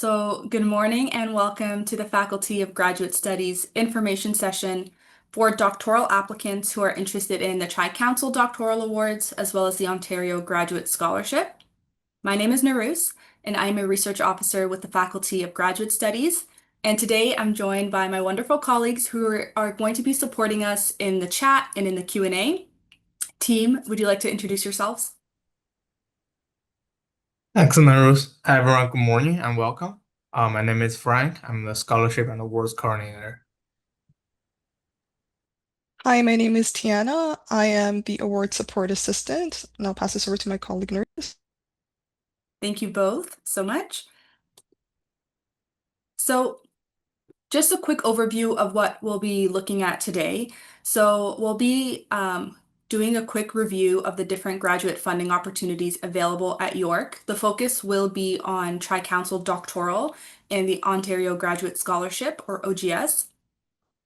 Good morning and welcome to the Faculty of Graduate Studies information session for doctoral applicants who are interested in the Tri-Council Doctoral Awards as well as the Ontario Graduate Scholarship. My name is Narus, and I'm a research officer with the Faculty of Graduate Studies. And today I'm joined by my wonderful colleagues who are going to be supporting us in the chat and in the Q&A. Team, would you like to introduce yourselves? Excellent, Rose. Hi, everyone. Good morning and welcome. My name is Frank. I'm the Scholarship and Awards Coordinator. Hi, my name is Tiana. I am the Award Support Assistant, and I'll pass this over to my colleague, Nurse. Thank you both so much. Just a quick overview of what we'll be looking at today. We'll be doing a quick review of the different graduate funding opportunities available at York. The focus will be on Tri-Council Doctoral and the Ontario Graduate Scholarship, or OGS.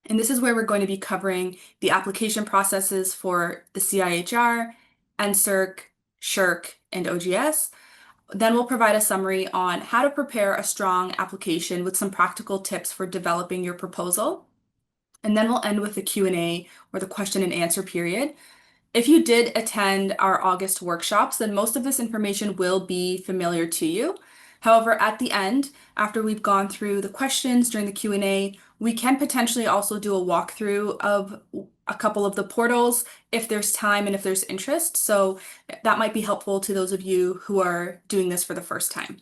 And this is where we're going to be covering the application processes for the CIHR, NSERC, SSHRC, and OGS. Then we'll provide a summary on how to prepare a strong application with some practical tips for developing your proposal. And then we'll end with the Q&A, or the question and answer period. If you did attend our August workshops, then most of this information will be familiar to you. However, at the end, after we've gone through the questions during the Q&A, we can potentially also do a walkthrough of a couple of the portals if there's time and if there's interest. So that might be helpful to those of you who are doing this for the first time.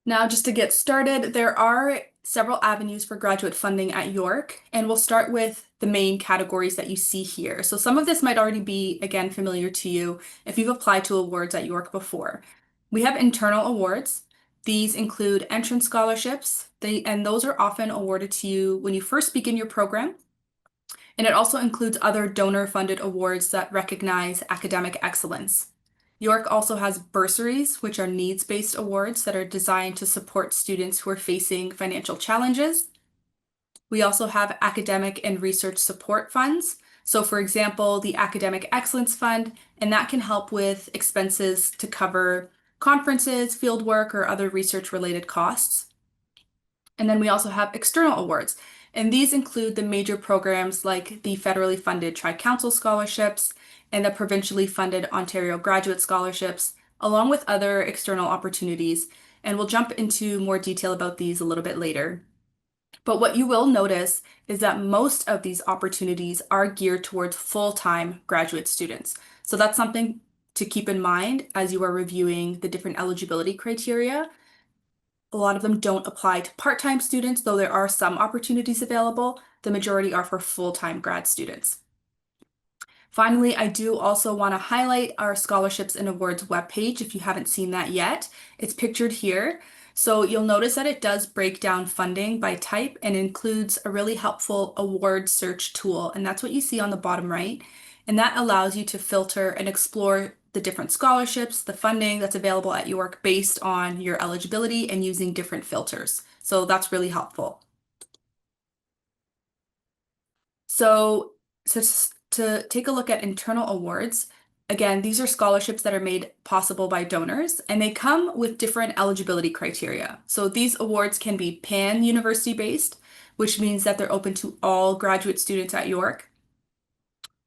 Now, just to get started, there are several avenues for graduate funding at York, and we'll start with the main categories that you see here. So some of this might already be, again, familiar to you if you've applied to awards at York before. We have internal awards. These include entrance scholarships, and those are often awarded to you when you first begin your program. And it also includes other donor-funded awards that recognize academic excellence. York also has bursaries, which are needs-based awards that are designed to support students who are facing financial challenges. We also have academic and research support funds. So for example, the Academic Excellence Fund, and that can help with expenses to cover conferences, fieldwork, or other research-related costs. And then we also have external awards, and these include the major programs like the federally funded Tri-Council scholarships and the provincially funded Ontario Graduate Scholarships, along with other external opportunities. And we'll jump into more detail about these a little bit later. But what you will notice is that most of these opportunities are geared towards full-time graduate students. So that's something to keep in mind as you are reviewing the different eligibility criteria. A lot of them don't apply to part-time students, though there are some opportunities available. The majority are for full-time grad students. Finally, I do also want to highlight our scholarships and awards webpage if you haven't seen that yet. It's pictured here. So you'll notice that it does break down funding by type and includes a really helpful award search tool. And that's what you see on the bottom right. And that allows you to filter and explore the different scholarships, the funding that's available at York based on your eligibility and using different filters. So that's really helpful. So to take a look at internal awards, again, these are scholarships that are made possible by donors, and they come with different eligibility criteria. So these awards can be pan-university based, which means that they're open to all graduate students at York,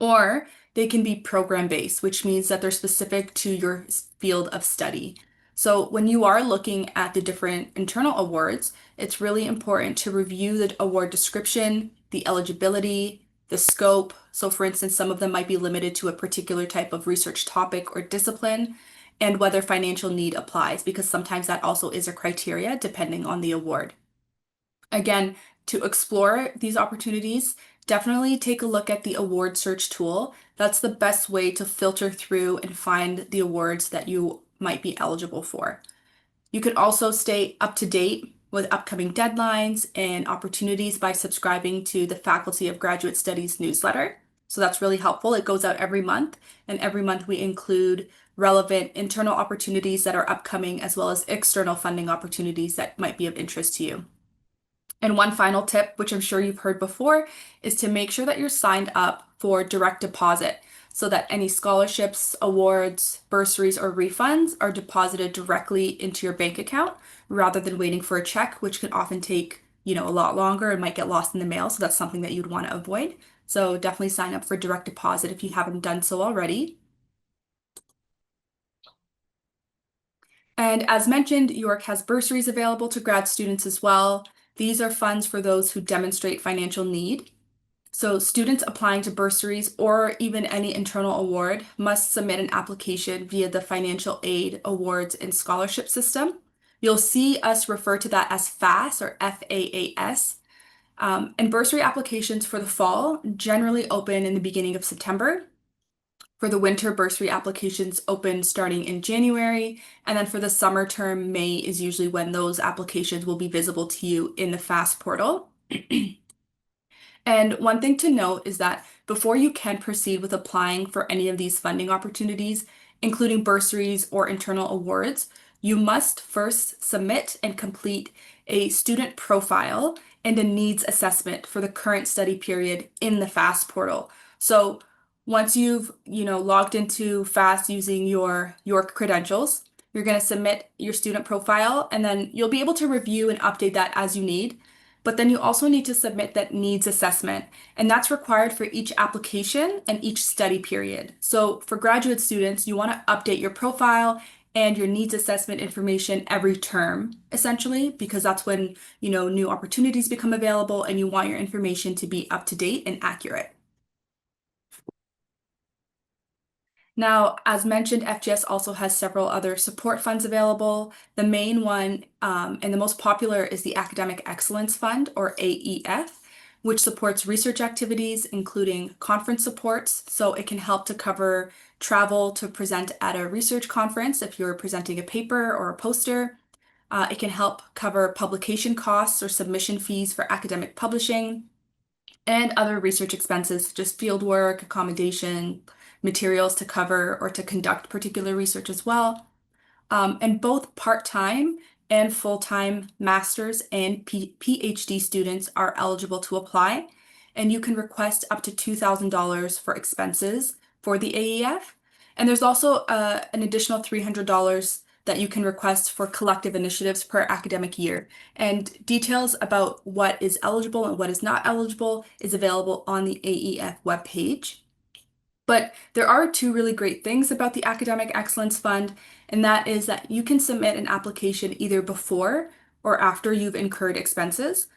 or they can be program-based, which means that they're specific to your field of study. So when you are looking at the different internal awards, it's really important to review the award description, the eligibility, the scope. So for instance, some of them might be limited to a particular type of research topic or discipline, and whether financial need applies, because sometimes that also is a criteria depending on the award. Again, to explore these opportunities, definitely take a look at the award search tool. That's the best way to filter through and find the awards that you might be eligible for. You could also stay up to date with upcoming deadlines and opportunities by subscribing to the Faculty of Graduate Studies newsletter. So that's really helpful. It goes out every month, and every month we include relevant internal opportunities that are upcoming, as well as external funding opportunities that might be of interest to you. And one final tip, which I'm sure you've heard before, is to make sure that you're signed up for direct deposit. so that any scholarships, awards, bursaries, or refunds are deposited directly into your bank account rather than waiting for a check, which can often take, a lot longer and might get lost in the mail. So that's something that you'd want to avoid. So definitely sign up for direct deposit if you haven't done so already. And as mentioned, York has bursaries available to grad students as well. These are funds for those who demonstrate financial need. So students applying to bursaries or even any internal award must submit an application via the Financial Aid Awards and Scholarship System. You'll see us refer to that as FAS or FAAS. And bursary applications for the fall generally open in the beginning of September. For the winter, bursary applications open starting in January, and then for the summer term, May is usually when those applications will be visible to you in the FAST portal. And one thing to note is that before you can proceed with applying for any of these funding opportunities, including bursaries or internal awards, you must first submit and complete a student profile and a needs assessment for the current study period in the FAST portal. So once you've, logged into FAST using your credentials, you're going to submit your student profile, and then you'll be able to review and update that as you need. But then you also need to submit that needs assessment, and that's required for each application and each study period. So for graduate students, you want to update your profile and your needs assessment information every term, essentially, because that's when, new opportunities become available and you want your information to be up to date and accurate. Now, as mentioned, FGS also has several other support funds available. The main one and the most popular is the Academic Excellence Fund, or AEF, which supports research activities, including conference supports. So it can help to cover travel to present at a research conference if you're presenting a paper or a poster. It can help cover publication costs or submission fees for academic publishing and other research expenses, just field work, accommodation, materials to cover or to conduct particular research as well. And both part-time and full-time master's and PhD students are eligible to apply, and you can request up to $2,000 for expenses for the AEF. And there's also an additional $300 that you can request for collective initiatives per academic year. And details about what is eligible and what is not eligible is available on the AEF webpage. But there are two really great things about the Academic Excellence Fund, and that is that you can submit an application either before or after you've incurred expenses.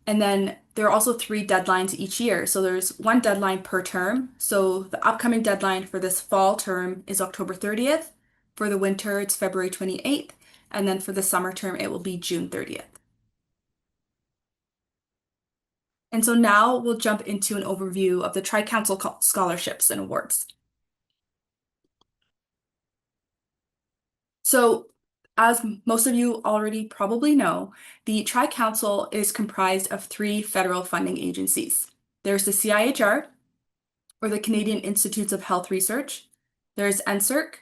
And then there are also 3 deadlines each year. So there's one deadline per term. So the upcoming deadline for this fall term is October 30th. For the winter, it's February 28th. And then for the summer term, it will be June 30th. And so now we'll jump into an overview of the Tri-Council scholarships and awards. So, as most of you already probably know, the Tri-Council is comprised of 3 federal funding agencies. There's the CIHR, or the Canadian Institutes of Health Research. There's NSERC,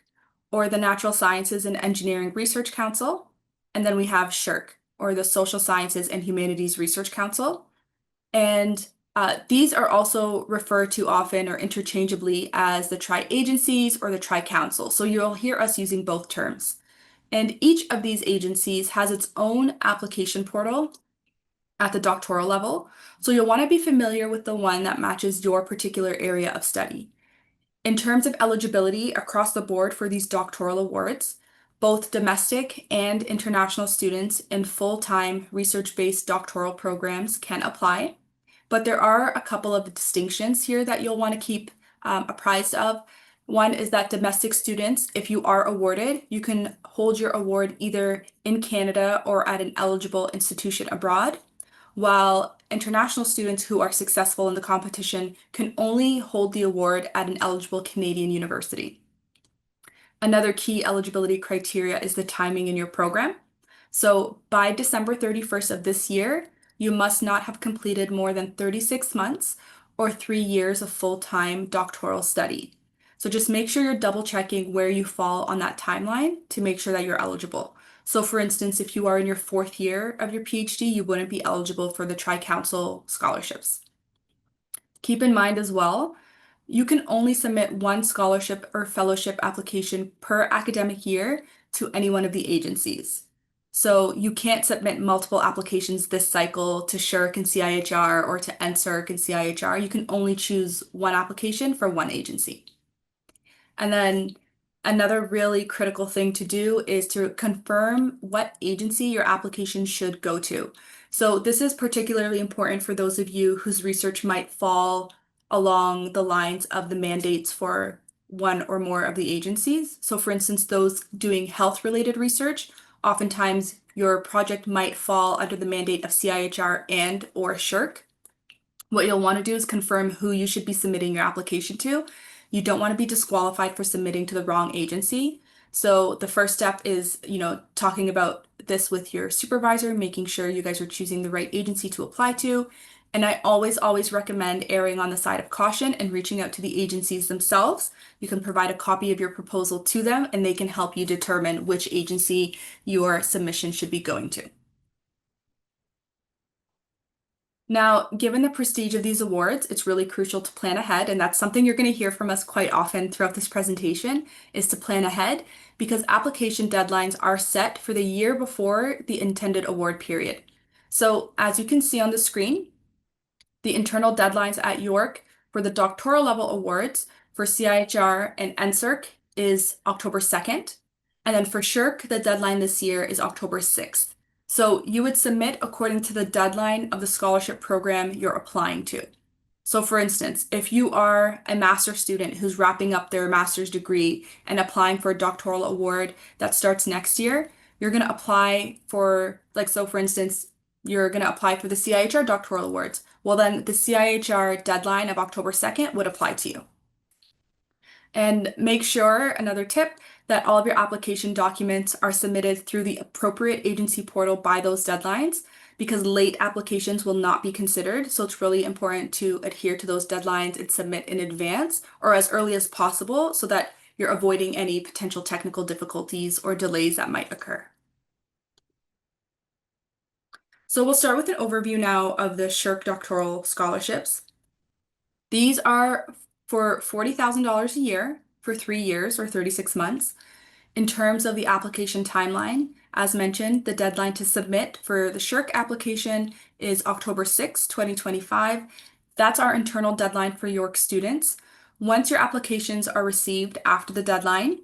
or the Natural Sciences and Engineering Research Council. And then we have SSHRC, or the Social Sciences and Humanities Research Council. And these are also referred to often or interchangeably as the tri-agencies or the tri-council. So you'll hear us using both terms. And each of these agencies has its own application portal at the doctoral level. So you'll want to be familiar with the one that matches your particular area of study. In terms of eligibility across the board for these doctoral awards, both domestic and international students in full-time research-based doctoral programs can apply. But there are a couple of distinctions here that you'll want to keep apprised of. One is that domestic students, if you are awarded, you can hold your award either in Canada or at an eligible institution abroad, while international students who are successful in the competition can only hold the award at an eligible Canadian university. Another key eligibility criteria is the timing in your program. So by December 31st of this year, you must not have completed more than 36 months or 3 years of full-time doctoral study. So just make sure you're double checking where you fall on that timeline to make sure that you're eligible. So for instance, if you are in your 4th year of your PhD, you wouldn't be eligible for the Tri-Council scholarships. Keep in mind as well, you can only submit one scholarship or fellowship application per academic year to any one of the agencies. So you can't submit multiple applications this cycle to SSHRC and CIHR or to NSERC and CIHR. You can only choose one application for one agency. And then another really critical thing to do is to confirm what agency your application should go to. So this is particularly important for those of you whose research might fall along the lines of the mandates for one or more of the agencies. So for instance, those doing health-related research, oftentimes your project might fall under the mandate of CIHR and or SSHRC. What you'll want to do is confirm who you should be submitting your application to. You don't want to be disqualified for submitting to the wrong agency. So the first step is, talking about this with your supervisor, making sure you guys are choosing the right agency to apply to. And I always recommend erring on the side of caution and reaching out to the agencies themselves. You can provide a copy of your proposal to them, and they can help you determine which agency your submission should be going to. Now, given the prestige of these awards, it's really crucial to plan ahead, and that's something you're going to hear from us quite often throughout this presentation, is to plan ahead, because application deadlines are set for the year before the intended award period. So as you can see on the screen, the internal deadlines at York for the doctoral level awards for CIHR and NSERC is October 2nd, and then for SSHRC, the deadline this year is October 6th. So you would submit according to the deadline of the scholarship program you're applying to. So for instance, if you are a master's student who's wrapping up their master's degree and applying for a doctoral award that starts next year, you're going to apply for, for instance, you're going to apply for the CIHR doctoral awards. Well, then the CIHR deadline of October 2nd would apply to you. And make sure, another tip, that all of your application documents are submitted through the appropriate agency portal by those deadlines, because late applications will not be considered. So it's really important to adhere to those deadlines and submit in advance or as early as possible so that you're avoiding any potential technical difficulties or delays that might occur. So we'll start with an overview now of the SSHRC doctoral scholarships. These are for $40,000 a year for 3 years or 36 months. In terms of the application timeline, as mentioned, the deadline to submit for the SSHRC application is October 6, 2025. That's our internal deadline for York students. Once your applications are received after the deadline,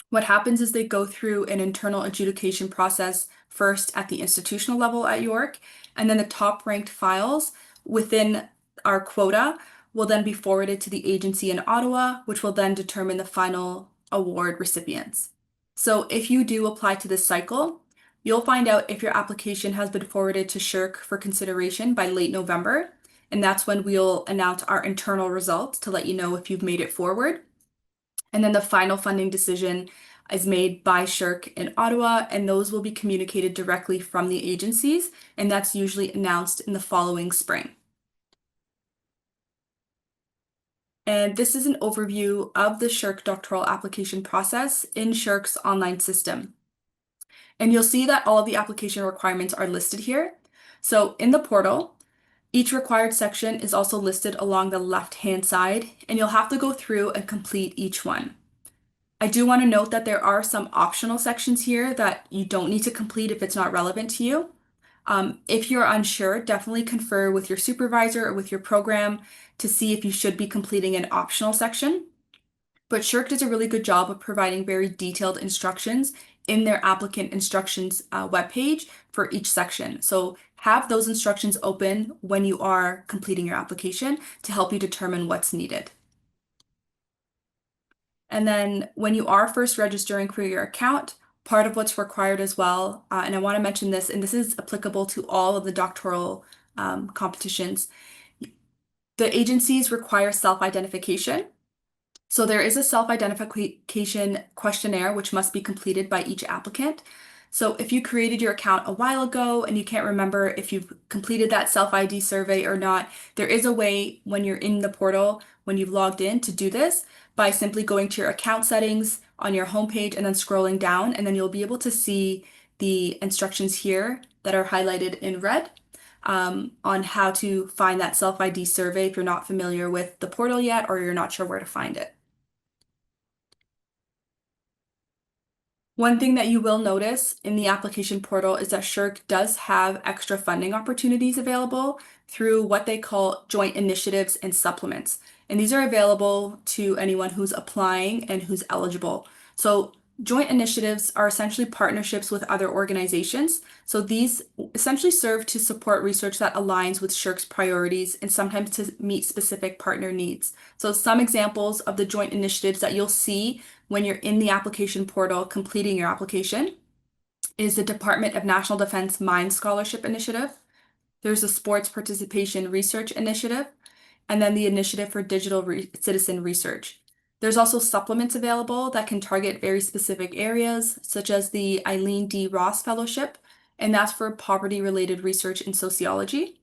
what happens is they go through an internal adjudication process first at the institutional level at York, and then the top ranked files within our quota will then be forwarded to the agency in Ottawa, which will then determine the final award recipients. So if you do apply to this cycle, you'll find out if your application has been forwarded to SSHRC for consideration by late November, and that's when we'll announce our internal results to let you know if you've made it forward. And then the final funding decision is made by SSHRC in Ottawa, and those will be communicated directly from the agencies, and that's usually announced in the following spring. And this is an overview of the SSHRC doctoral application process in SSHRC's online system. And you'll see that all of the application requirements are listed here. So in the portal, each required section is also listed along the left-hand side, and you'll have to go through and complete each one. I do want to note that there are some optional sections here that you don't need to complete if it's not relevant to you. If you're unsure, definitely confer with your supervisor or with your program to see if you should be completing an optional section. But SSHRC does a really good job of providing very detailed instructions in their applicant instructions webpage for each section. So have those instructions open when you are completing your application to help you determine what's needed. And then when you are first registering for your account, part of what's required as well, and I want to mention this, and this is applicable to all of the doctoral competitions, the agencies require self-identification. So there is a self-identification questionnaire which must be completed by each applicant. So if you created your account a while ago and you can't remember if you've completed that self-ID survey or not, there is a way when you're in the portal, when you've logged in, to do this by simply going to your account settings on your homepage and then scrolling down, and then you'll be able to see the instructions here that are highlighted in red. on how to find that self-ID survey if you're not familiar with the portal yet or you're not sure where to find it. One thing that you will notice in the application portal is that SSHRC does have extra funding opportunities available through what they call joint initiatives and supplements. And these are available to anyone who's applying and who's eligible. So joint initiatives are essentially partnerships with other organizations. So these essentially serve to support research that aligns with SSHRC's priorities and sometimes to meet specific partner needs. So some examples of the joint initiatives that you'll see when you're in the application portal completing your application is the Department of National Defense Mine Scholarship Initiative. There's the Sports Participation Research Initiative, and then the Initiative for Digital Citizen Research. There's also supplements available that can target very specific areas, such as the Eileen D. Ross Fellowship, and that's for poverty-related research in sociology.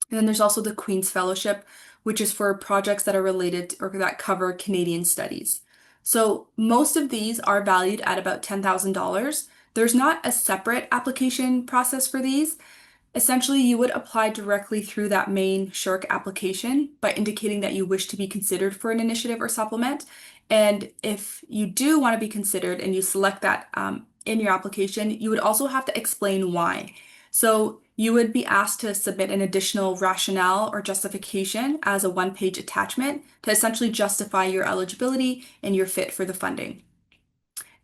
And then there's also the Queen's Fellowship, which is for projects that are related or that cover Canadian studies. So most of these are valued at about $10,000. There's not a separate application process for these. Essentially, you would apply directly through that main SSHRC application by indicating that you wish to be considered for an initiative or supplement. And if you do want to be considered and you select that in your application, you would also have to explain why. So you would be asked to submit an additional rationale or justification as a one-page attachment to essentially justify your eligibility and your fit for the funding.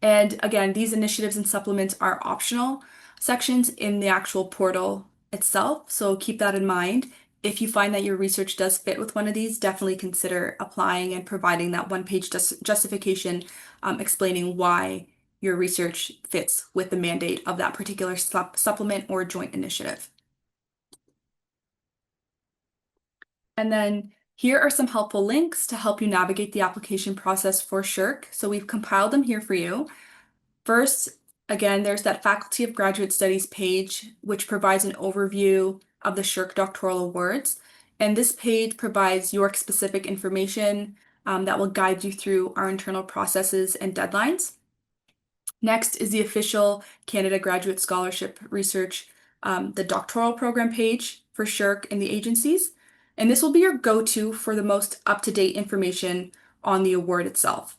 And again, these initiatives and supplements are optional sections in the actual portal itself, so keep that in mind. If you find that your research does fit with one of these, definitely consider applying and providing that one-page justification explaining why your research fits with the mandate of that particular supplement or joint initiative. And then here are some helpful links to help you navigate the application process for SSHRC. So we've compiled them here for you. First, again, there's that Faculty of Graduate Studies page, which provides an overview of the SSHRC doctoral awards. And this page provides York-specific information that will guide you through our internal processes and deadlines. Next is the official Canada Graduate Scholarship Research, the doctoral program page for SSHRC and the agencies. And this will be your go-to for the most up-to-date information on the award itself.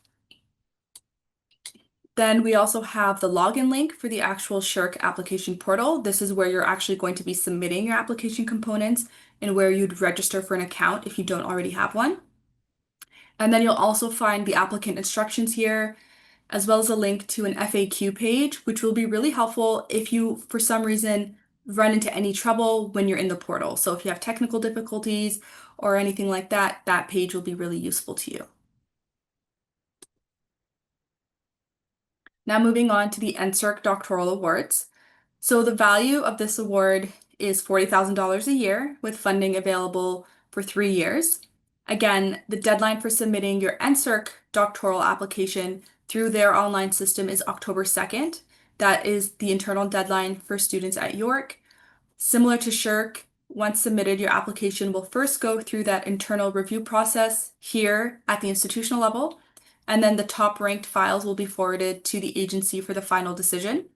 Then we also have the login link for the actual SSHRC application portal. This is where you're actually going to be submitting your application components and where you'd register for an account if you don't already have one. And then you'll also find the applicant instructions here, as well as a link to an FAQ page, which will be really helpful if you, for some reason, run into any trouble when you're in the portal. So if you have technical difficulties or anything like that, that page will be really useful to you. Now moving on to the NSERC Doctoral Awards. So the value of this award is $40,000 a year with funding available for 3 years. Again, the deadline for submitting your NSERC doctoral application through their online system is October 2nd. That is the internal deadline for students at York. Similar to SSHRC, once submitted, your application will first go through that internal review process here at the institutional level, and then the top ranked files will be forwarded to the agency for the final decision.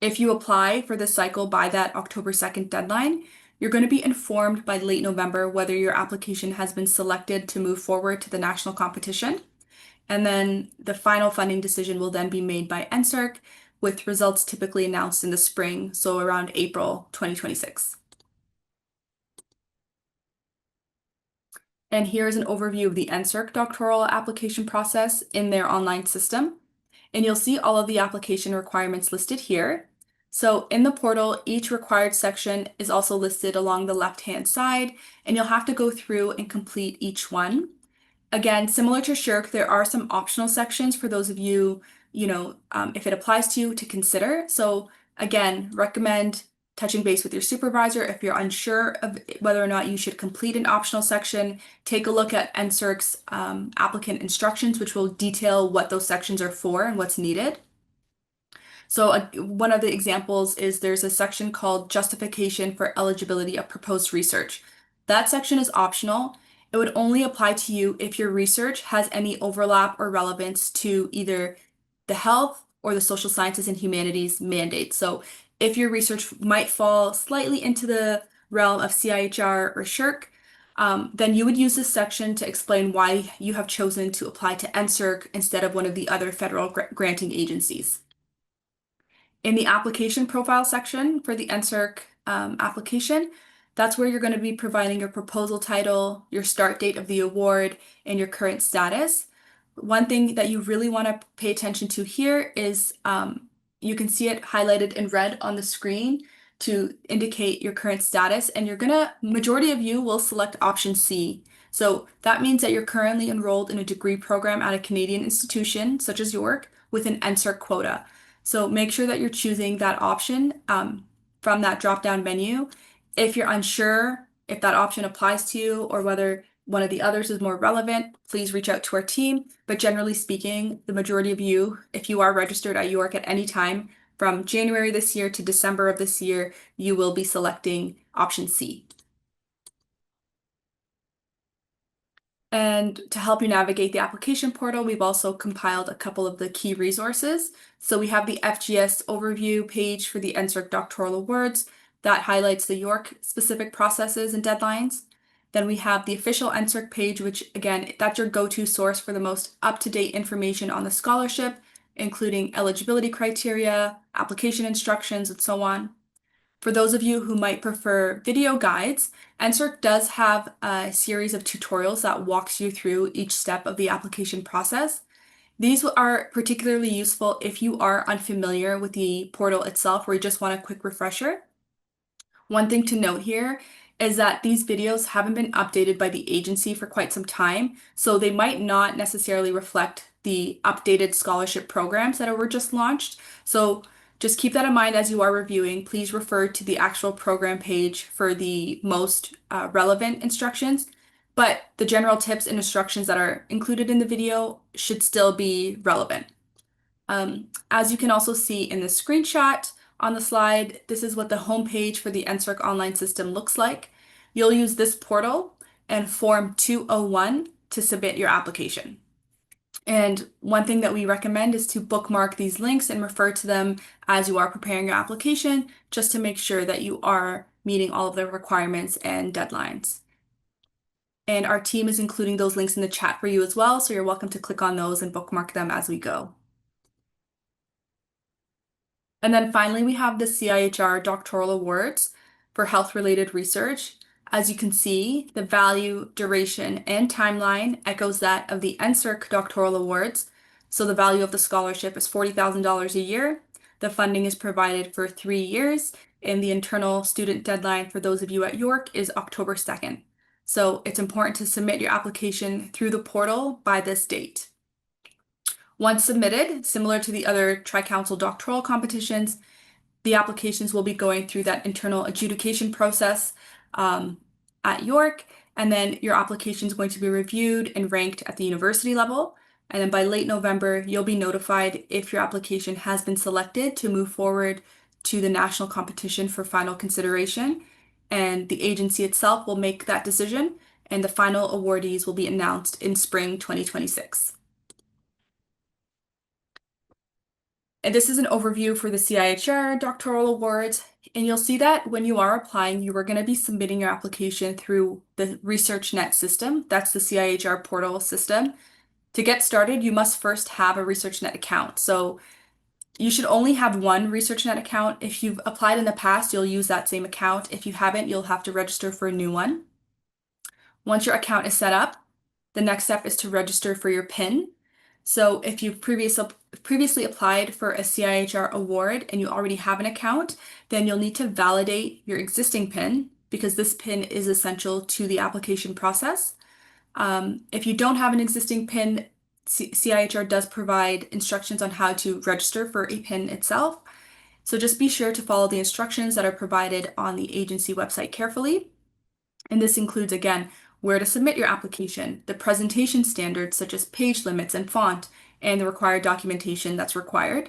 If you apply for this cycle by that October 2nd deadline, you're going to be informed by late November whether your application has been selected to move forward to the national competition. And then the final funding decision will then be made by NSERC, with results typically announced in the spring, so around April 2026. And here's an overview of the NSERC doctoral application process in their online system. And you'll see all of the application requirements listed here. So in the portal, each required section is also listed along the left-hand side, and you'll have to go through and complete each one. Again, similar to SSHRC, there are some optional sections for those of you, if it applies to you, to consider. So again, recommend touching base with your supervisor if you're unsure of whether or not you should complete an optional section. Take a look at NSERC's applicant instructions, which will detail what those sections are for and what's needed. So one of the examples is there's a section called Justification for Eligibility of Proposed Research. That section is optional. It would only apply to you if your research has any overlap or relevance to either the health or the social sciences and humanities mandate. So If your research might fall slightly into the realm of CIHR or SSHRC, then you would use this section to explain why you have chosen to apply to NSERC instead of one of the other federal granting agencies. In the application profile section for the NSERC application, that's where you're going to be providing your proposal title, your start date of the award, and your current status. One thing that you really want to pay attention to here is you can see it highlighted in red on the screen to indicate your current status, and majority of you will select option C. So that means that you're currently enrolled in a degree program at a Canadian institution, such as York, with an NSERC quota. So make sure that you're choosing that option from that drop-down menu. If you're unsure if that option applies to you or whether one of the others is more relevant, please reach out to our team. But generally speaking, the majority of you, if you are registered at York at any time from January this year to December of this year, you will be selecting option C. And to help you navigate the application portal, we've also compiled a couple of the key resources. So we have the FGS overview page for the NSERC doctoral awards that highlights the York specific processes and deadlines. Then we have the official NSERC page, which again, that's your go-to source for the most up-to-date information on the scholarship, including eligibility criteria, application instructions, and so on. For those of you who might prefer video guides, NSERC does have a series of tutorials that walks you through each step of the application process. These are particularly useful if you are unfamiliar with the portal itself or you just want a quick refresher. One thing to note here is that these videos haven't been updated by the agency for quite some time, so they might not necessarily reflect the updated scholarship programs that were just launched. So just keep that in mind as you are reviewing. Please refer to the actual program page for the most relevant instructions, but the general tips and instructions that are included in the video should still be relevant. As you can also see in the screenshot on the slide, this is what the homepage for the NSERC online system looks like. You'll use this portal and Form 201 to submit your application. And one thing that we recommend is to bookmark these links and refer to them as you are preparing your application, just to make sure that you are meeting all of the requirements and deadlines. And our team is including those links in the chat for you as well, so you're welcome to click on those and bookmark them as we go. And then finally, we have the CIHR doctoral awards for health-related research. As you can see, the value, duration, and timeline echoes that of the NSERC doctoral awards. So the value of the scholarship is $40,000 a year. The funding is provided for 3 years, and the internal student deadline for those of you at York is October 2nd. So it's important to submit your application through the portal by this date. Once submitted, similar to the other Tri-Council doctoral competitions, the applications will be going through that internal adjudication process at York, and then your application is going to be reviewed and ranked at the university level. And then by late November, you'll be notified if your application has been selected to move forward to the national competition for final consideration. And the agency itself will make that decision, and the final awardees will be announced in spring 2026. And this is an overview for the CIHR doctoral awards. And you'll see that when you are applying, you are going to be submitting your application through the ResearchNet system. That's the CIHR portal system. To get started, you must first have a ResearchNet account. So you should only have one ResearchNet account. If you've applied in the past, you'll use that same account. If you haven't, you'll have to register for a new one. Once your account is set up, the next step is to register for your PIN. So if you've previously applied for a CIHR award and you already have an account, then you'll need to validate your existing PIN because this PIN is essential to the application process. If you don't have an existing PIN, CIHR does provide instructions on how to register for a PIN itself. So just be sure to follow the instructions that are provided on the agency website carefully. And this includes, again, where to submit your application, the presentation standards such as page limits and font, and the required documentation that's required.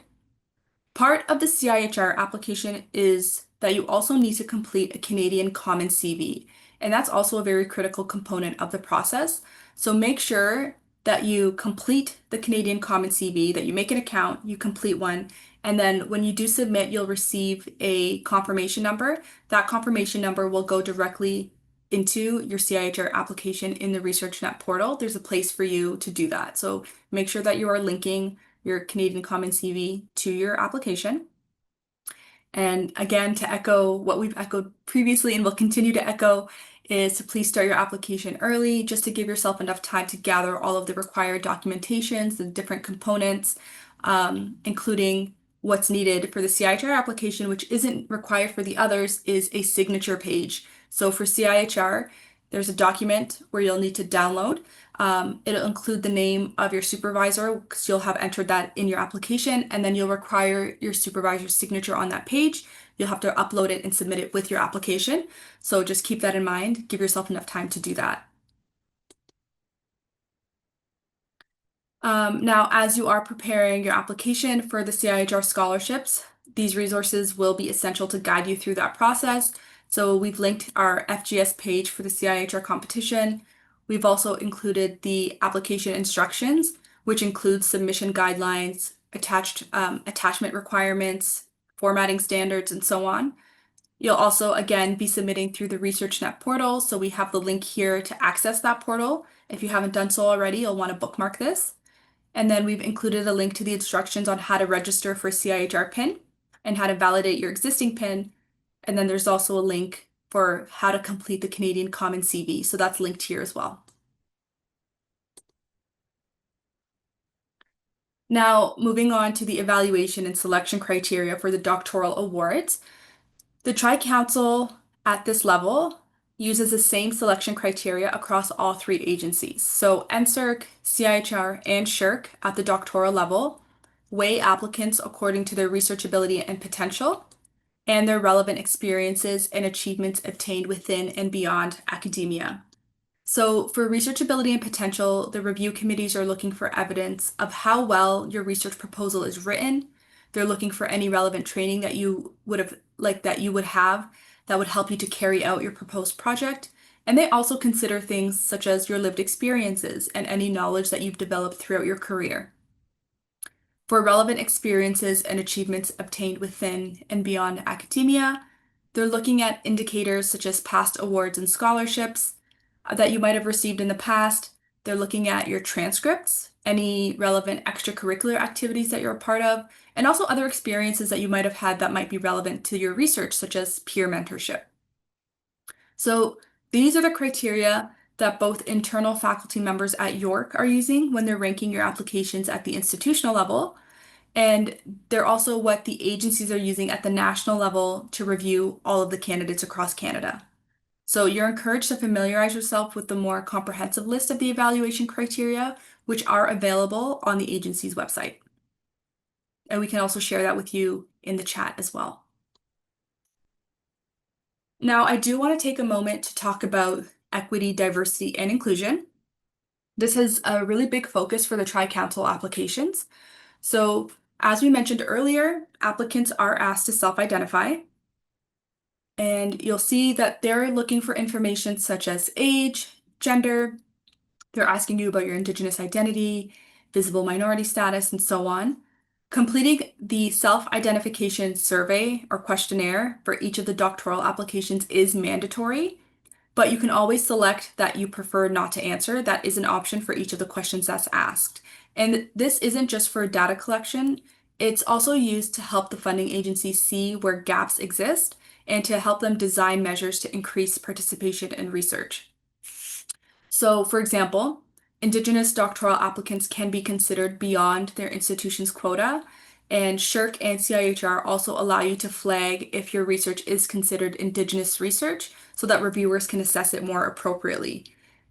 Part of the CIHR application is that you also need to complete a Canadian Common CV, and that's also a very critical component of the process. So make sure that you complete the Canadian Common CV, that you make an account, you complete one, And then when you do submit, you'll receive a confirmation number. That confirmation number will go directly into your CIHR application in the ResearchNet portal. There's a place for you to do that. So make sure that you are linking your Canadian Commons CV to your application. And again, to echo what we've echoed previously and will continue to echo, is to please start your application early just to give yourself enough time to gather all of the required documentations, the different components, including what's needed for the CIHR application, which isn't required for the others, is a signature page. So for CIHR, there's a document where you'll need to download. It'll include the name of your supervisor because you'll have entered that in your application, and then you'll require your supervisor's signature on that page. You'll have to upload it and submit it with your application. So just keep that in mind. Give yourself enough time to do that. Now, as you are preparing your application for the CIHR scholarships, these resources will be essential to guide you through that process. So we've linked our FGS page for the CIHR competition. We've also included the application instructions, which includes submission guidelines, attachment requirements, formatting standards, and so on. You'll also, again, be submitting through the ResearchNet portal, so we have the link here to access that portal. If you haven't done so already, you'll want to bookmark this. And then we've included a link to the instructions on how to register for CIHR PIN and how to validate your existing PIN. And then there's also a link for how to complete the Canadian Commons CV, so that's linked here as well. Now, moving on to the evaluation and selection criteria for the doctoral awards. The Tri-Council at this level uses the same selection criteria across all three agencies. So NSERC, CIHR, and SSHRC at the doctoral level weigh applicants according to their researchability and potential and their relevant experiences and achievements obtained within and beyond academia. So for researchability and potential, the review committees are looking for evidence of how well your research proposal is written. They're looking for any relevant training that you would have that would help you to carry out your proposed project. And they also consider things such as your lived experiences and any knowledge that you've developed throughout your career. For relevant experiences and achievements obtained within and beyond academia, they're looking at indicators such as past awards and scholarships that you might have received in the past. They're looking at your transcripts, any relevant extracurricular activities that you're a part of, and also other experiences that you might have had that might be relevant to your research, such as peer mentorship. So these are the criteria that both internal faculty members at York are using when they're ranking your applications at the institutional level. And they're also what the agencies are using at the national level to review all of the candidates across Canada. So you're encouraged to familiarize yourself with the more comprehensive list of the evaluation criteria, which are available on the agency's website. And we can also share that with you in the chat as well. Now, I do want to take a moment to talk about equity, diversity, and inclusion. This is a really big focus for the Tri-Council applications. So, as we mentioned earlier, applicants are asked to self-identify. And you'll see that they're looking for information such as age, gender. They're asking you about your Indigenous identity, visible minority status, and so on. Completing the self-identification survey or questionnaire for each of the doctoral applications is mandatory, but you can always select that you prefer not to answer. That is an option for each of the questions that's asked. And this isn't just for data collection, it's also used to help the funding agencies see where gaps exist and to help them design measures to increase participation in research. So, for example, Indigenous doctoral applicants can be considered beyond their institution's quota, and SSHRC and CIHR also allow you to flag if your research is considered Indigenous research so that reviewers can assess it more appropriately.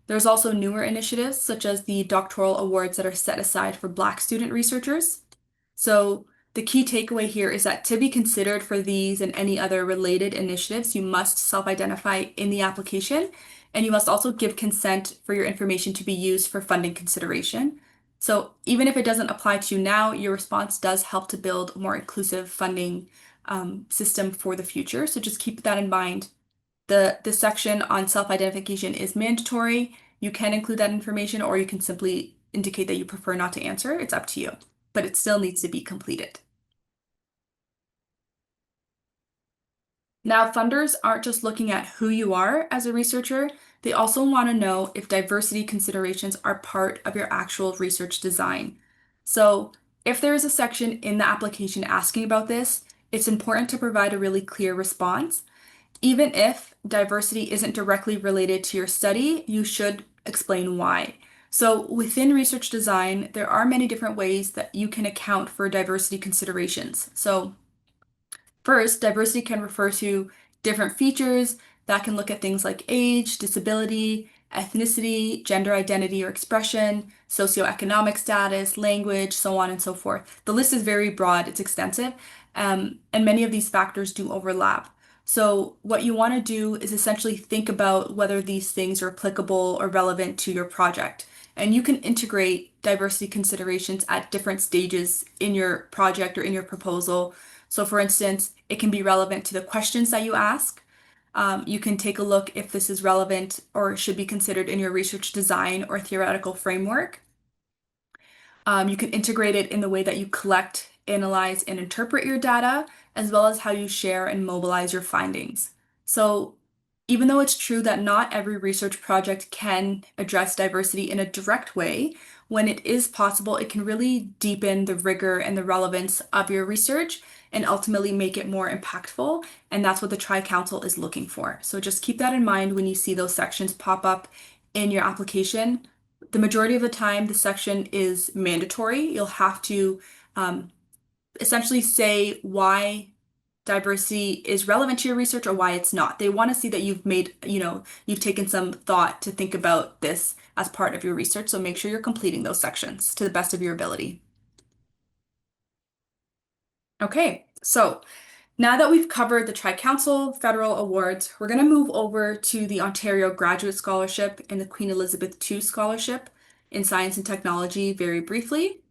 There's also newer initiatives such as the doctoral awards that are set aside for Black student researchers. So the key takeaway here is that to be considered for these and any other related initiatives, you must self-identify in the application, and you must also give consent for your information to be used for funding consideration. So even if it doesn't apply to you now, your response does help to build a more inclusive funding system for the future. So just keep that in mind. The section on self-identification is mandatory. You can include that information, or you can simply indicate that you prefer not to answer. It's up to you, but it still needs to be completed. Now, funders aren't just looking at who you are as a researcher, they also want to know if diversity considerations are part of your actual research design. So, if there is a section in the application asking about this, it's important to provide a really clear response. Even if diversity isn't directly related to your study, you should explain why. So, within research design, there are many different ways that you can account for diversity considerations. So, first, diversity can refer to different features that can look at things like age, disability, ethnicity, gender identity or expression, socioeconomic status, language, so on and so forth. The list is very broad, it's extensive, and many of these factors do overlap. So, what you want to do is essentially think about whether these things are applicable or relevant to your project. And you can integrate diversity considerations at different stages in your project or in your proposal. So, for instance, it can be relevant to the questions that you ask. You can take a look if this is relevant or should be considered in your research design or theoretical framework. You can integrate it in the way that you collect, analyze, and interpret your data, as well as how you share and mobilize your findings. So, even though it's true that not every research project can address diversity in a direct way, when it is possible, it can really deepen the rigor and the relevance of your research and ultimately make it more impactful. And that's what the Tri-Council is looking for. So just keep that in mind when you see those sections pop up in your application. The majority of the time, the section is mandatory. You'll have to essentially say why diversity is relevant to your research or why it's not. They want to see that you've made, you've taken some thought to think about this as part of your research. So make sure you're completing those sections to the best of your ability. Okay, so now that we've covered the Tri-Council federal awards, we're going to move over to the Ontario Graduate Scholarship and the Queen Elizabeth II Scholarship in Science and Technology very briefly.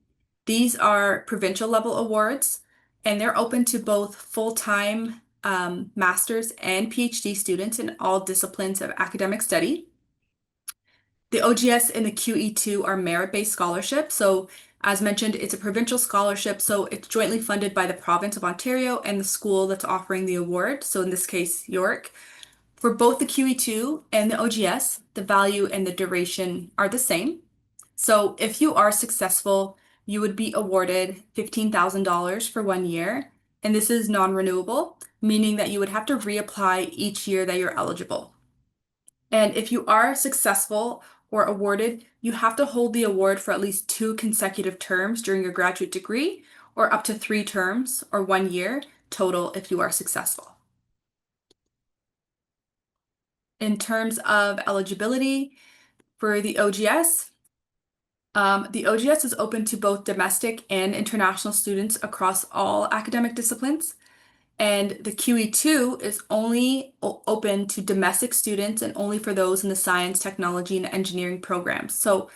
These are provincial level awards, and they're open to both full-time master's and PhD students in all disciplines of academic study. The OGS and the QE2 are merit-based scholarships. So, as mentioned, it's a provincial scholarship, so it's jointly funded by the province of Ontario and the school that's offering the award. So, in this case, York. For both the QE2 and the OGS, the value and the duration are the same. So, if you are successful, you would be awarded $15,000 for 1 year, and this is non-renewable, meaning that you would have to reapply each year that you're eligible. And if you are successful or awarded, you have to hold the award for at least 2 consecutive terms during your graduate degree, or up to 3 terms or 1 year total if you are successful. In terms of eligibility for the OGS is open to both domestic and international students across all academic disciplines. And the QE2 is only open to domestic students and only for those in the science, technology, and engineering programs. So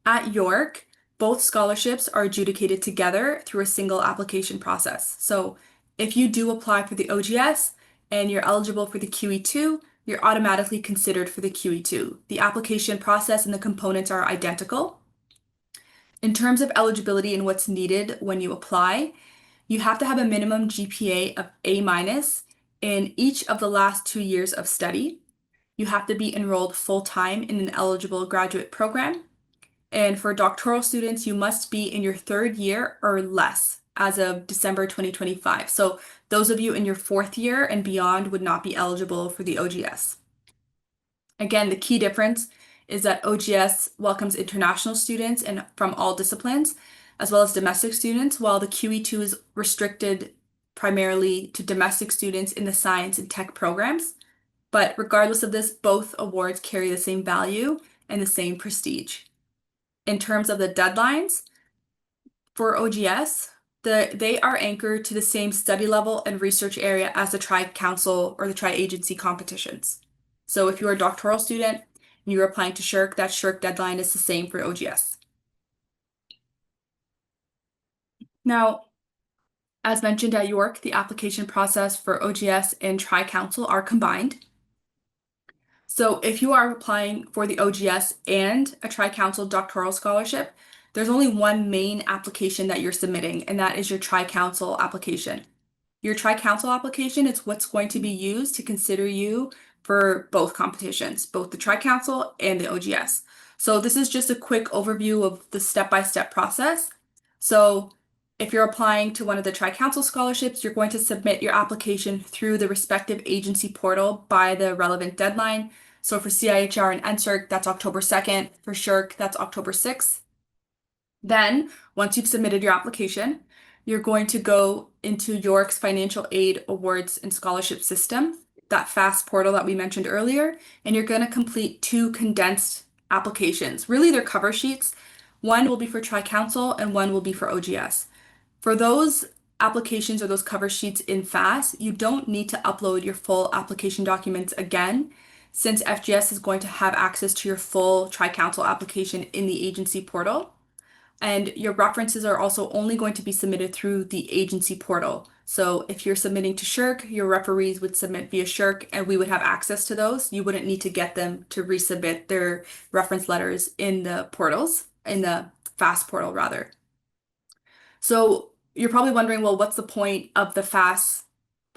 at York, both scholarships are adjudicated together through a single application process. So if you do apply for the OGS and you're eligible for the QE2, you're automatically considered for the QE2. The application process and the components are identical. In terms of eligibility and what's needed when you apply, you have to have a minimum GPA of A- in each of the last 2 years of study. You have to be enrolled full-time in an eligible graduate program. And for doctoral students, you must be in your 3rd year or less as of December 2025. So those of you in your 4th year and beyond would not be eligible for the OGS. Again, the key difference is that OGS welcomes international students and from all disciplines, as well as domestic students, while the QE2 is restricted primarily to domestic students in the science and tech programs. But regardless of this, both awards carry the same value and the same prestige. In terms of the deadlines for OGS, they are anchored to the same study level and research area as the Tri-Council or the Tri-Agency competitions. So if you're a doctoral student and you're applying to SSHRC, that SSHRC deadline is the same for OGS. Now, as mentioned at York, the application process for OGS and Tri-Council are combined. So if you are applying for the OGS and a Tri-Council doctoral scholarship, there's only one main application that you're submitting, and that is your Tri-Council application. Your Tri-Council application is what's going to be used to consider you for both competitions, both the Tri-Council and the OGS. So this is just a quick overview of the step-by-step process. So if you're applying to one of the Tri-Council scholarships, you're going to submit your application through the respective agency portal by the relevant deadline. So for CIHR and NSERC, that's October 2nd. For SSHRC, that's October 6th. Then, once you've submitted your application, you're going to go into York's Financial Aid Awards and Scholarship System, that FAST portal that we mentioned earlier, and you're going to complete 2 condensed applications. Really, they're cover sheets. One will be for Tri-Council and one will be for OGS. For those applications or those cover sheets in FAST, you don't need to upload your full application documents again, since FGS is going to have access to your full Tri-Council application in the agency portal. And your references are also only going to be submitted through the agency portal. So if you're submitting to SSHRC, your referees would submit via SSHRC and we would have access to those. You wouldn't need to get them to resubmit their reference letters in the portals, in the FAST portal rather. So you're probably wondering, well, what's the point of the FAST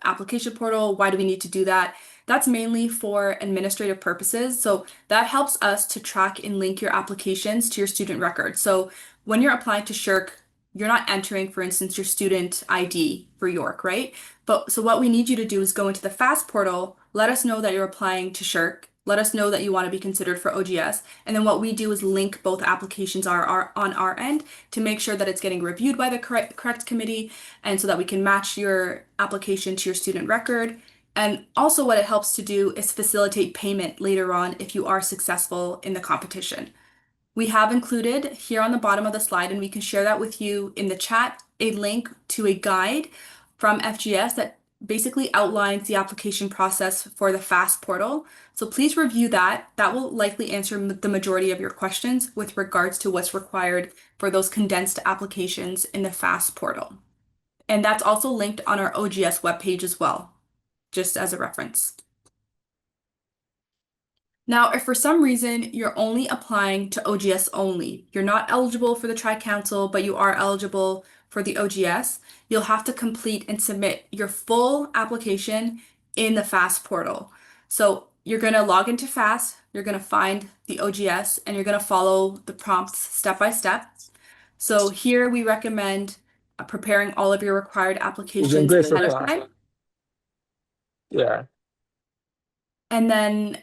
application portal? Why do we need to do that? That's mainly for administrative purposes. So that helps us to track and link your applications to your student record. So when you're applying to SSHRC, you're not entering, for instance, your student ID for York, right? But so what we need you to do is go into the FAST portal, let us know that you're applying to SSHRC, let us know that you want to be considered for OGS, and then what we do is link both applications are on our end to make sure that it's getting reviewed by the correct committee, and so that we can match your application to your student record. And also what it helps to do is facilitate payment later on if you are successful in the competition. We have included here on the bottom of the slide, and we can share that with you in the chat, a link to a guide from FGS that basically outlines the application process for the FAST portal. So please review that. That will likely answer the majority of your questions with regards to what's required for those condensed applications in the FAST portal. And that's also linked on our OGS webpage as well, just as a reference. Now, if for some reason you're only applying to OGS only, you're not eligible for the Tri-Council, but you are eligible for the OGS, you'll have to complete and submit your full application in the FAST portal. So you're going to log into FAST, you're going to find the OGS, and you're going to follow the prompts step by step. So here we recommend preparing all of your required applications ahead of time. Yeah. And then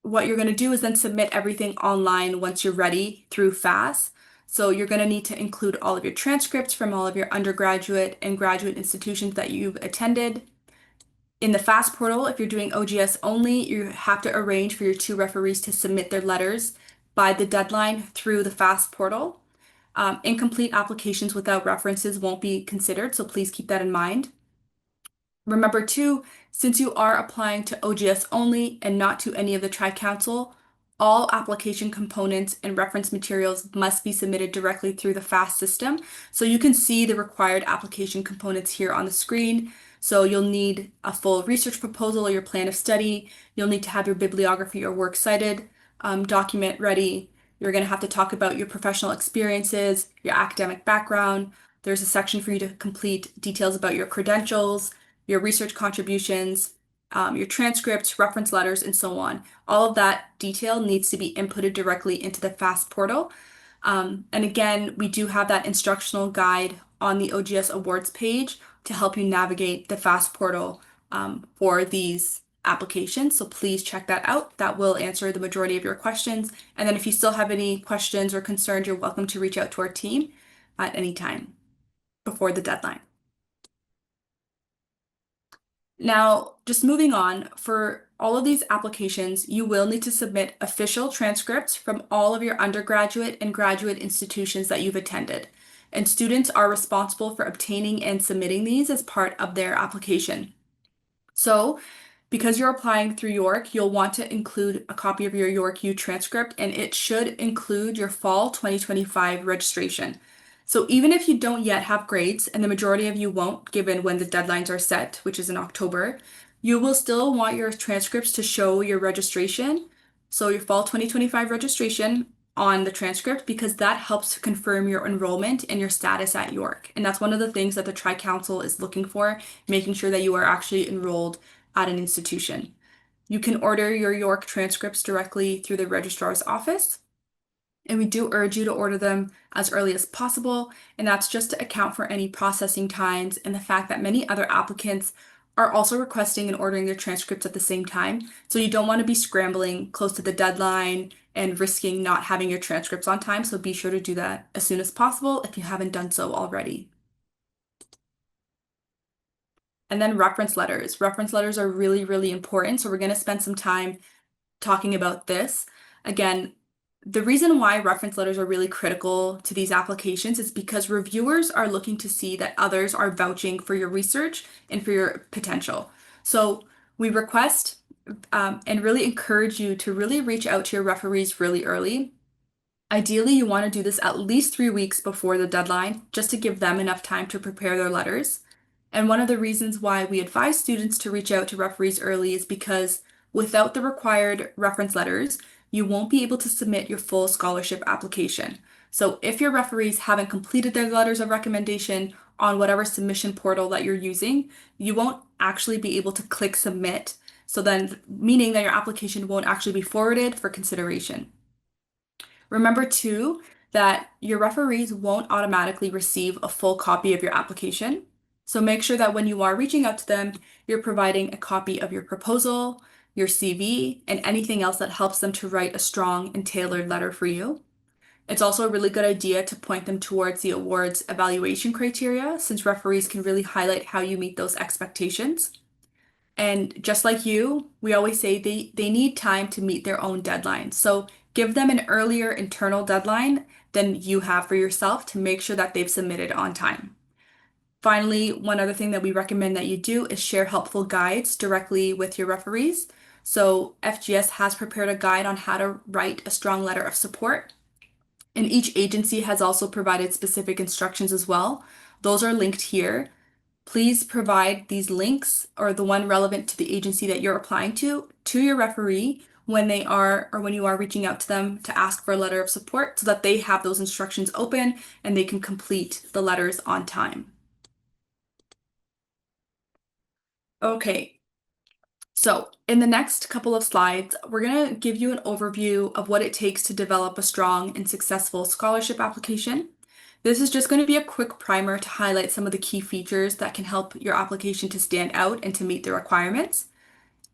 what you're going to do is then submit everything online once you're ready through FAST. So you're going to need to include all of your transcripts from all of your undergraduate and graduate institutions that you've attended. In the FAST portal, if you're doing OGS only, you have to arrange for your 2 referees to submit their letters by the deadline through the FAST portal. Incomplete applications without references won't be considered, so please keep that in mind. Remember too, since you are applying to OGS only and not to any of the Tri-Council, all application components and reference materials must be submitted directly through the FAST system. So you can see the required application components here on the screen. So you'll need a full research proposal or your plan of study. You'll need to have your bibliography or works cited document ready. You're going to have to talk about your professional experiences, your academic background. There's a section for you to complete details about your credentials, your research contributions, your transcripts, reference letters, and so on. All of that detail needs to be inputted directly into the FAST portal. And again, we do have that instructional guide on the OGS awards page to help you navigate the FAST portal for these applications. So please check that out. That will answer the majority of your questions. And then if you still have any questions or concerns, you're welcome to reach out to our team at any time before the deadline. Now, just moving on, for all of these applications, you will need to submit official transcripts from all of your undergraduate and graduate institutions that you've attended. And students are responsible for obtaining and submitting these as part of their application. So, because you're applying through York, you'll want to include a copy of your York U transcript, and it should include your fall 2025 registration. So even if you don't yet have grades, and the majority of you won't, given when the deadlines are set, which is in October, you will still want your transcripts to show your registration. So your fall 2025 registration on the transcript because that helps to confirm your enrollment and your status at York. And that's one of the things that the Tri-Council is looking for, making sure that you are actually enrolled at an institution. You can order your York transcripts directly through the registrar's office. And we do urge you to order them as early as possible, and that's just to account for any processing times and the fact that many other applicants are also requesting and ordering their transcripts at the same time. So you don't want to be scrambling close to the deadline and risking not having your transcripts on time. So be sure to do that as soon as possible if you haven't done so already. And then reference letters. Reference letters are really, really important. So we're going to spend some time talking about this. Again, the reason why reference letters are really critical to these applications is because reviewers are looking to see that others are vouching for your research and for your potential. So we request and really encourage you to really reach out to your referees really early. Ideally, you want to do this at least 3 weeks before the deadline, just to give them enough time to prepare their letters. And one of the reasons why we advise students to reach out to referees early is because without the required reference letters, you won't be able to submit your full scholarship application. So if your referees haven't completed their letters of recommendation on whatever submission portal that you're using, you won't actually be able to click submit. So then, meaning that your application won't actually be forwarded for consideration. Remember too, that your referees won't automatically receive a full copy of your application. So make sure that when you are reaching out to them, you're providing a copy of your proposal, your CV, and anything else that helps them to write a strong and tailored letter for you. It's also a really good idea to point them towards the awards evaluation criteria, since referees can really highlight how you meet those expectations. And just like you, we always say they need time to meet their own deadlines. So give them an earlier internal deadline than you have for yourself to make sure that they've submitted on time. Finally, one other thing that we recommend that you do is share helpful guides directly with your referees. So FGS has prepared a guide on how to write a strong letter of support. And each agency has also provided specific instructions as well. Those are linked here. Please provide these links or the one relevant to the agency that you're applying to your referee when they are or when you are reaching out to them to ask for a letter of support so that they have those instructions open and they can complete the letters on time. Okay, so in the next couple of slides, we're going to give you an overview of what it takes to develop a strong and successful scholarship application. This is just going to be a quick primer to highlight some of the key features that can help your application to stand out and to meet the requirements.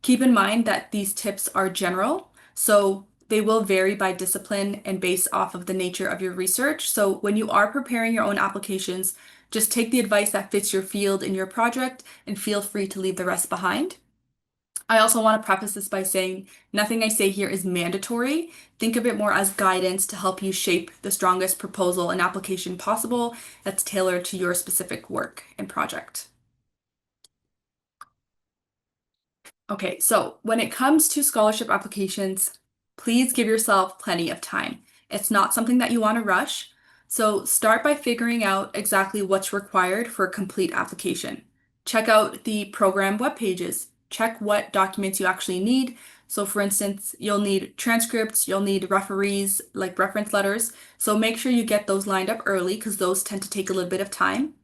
Keep in mind that these tips are general, so they will vary by discipline and based off of the nature of your research. So when you are preparing your own applications, just take the advice that fits your field in your project and feel free to leave the rest behind. I also want to preface this by saying nothing I say here is mandatory. Think of it more as guidance to help you shape the strongest proposal and application possible that's tailored to your specific work and project. Okay, so when it comes to scholarship applications, please give yourself plenty of time. It's not something that you want to rush. So start by figuring out exactly what's required for a complete application. Check out the program web pages. Check what documents you actually need. So for instance, you'll need transcripts, you'll need referees, like reference letters. So make sure you get those lined up early because those tend to take a little bit of time.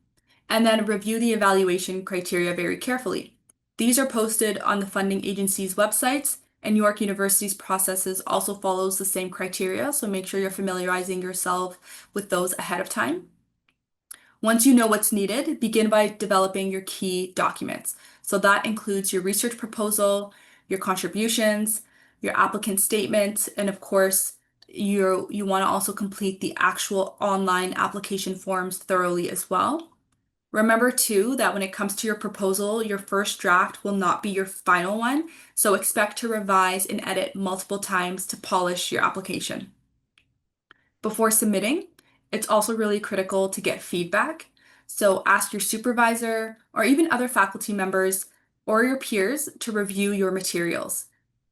And then review the evaluation criteria very carefully. These are posted on the funding agency's websites, and York University's processes also follows the same criteria, so make sure you're familiarizing yourself with those ahead of time. Once you know what's needed, begin by developing your key documents. So that includes your research proposal, your contributions, your applicant statement, and of course, you want to also complete the actual online application forms thoroughly as well. Remember too that when it comes to your proposal, your first draft will not be your final one, so expect to revise and edit multiple times to polish your application. Before submitting, it's also really critical to get feedback. So ask your supervisor or even other faculty members or your peers to review your materials.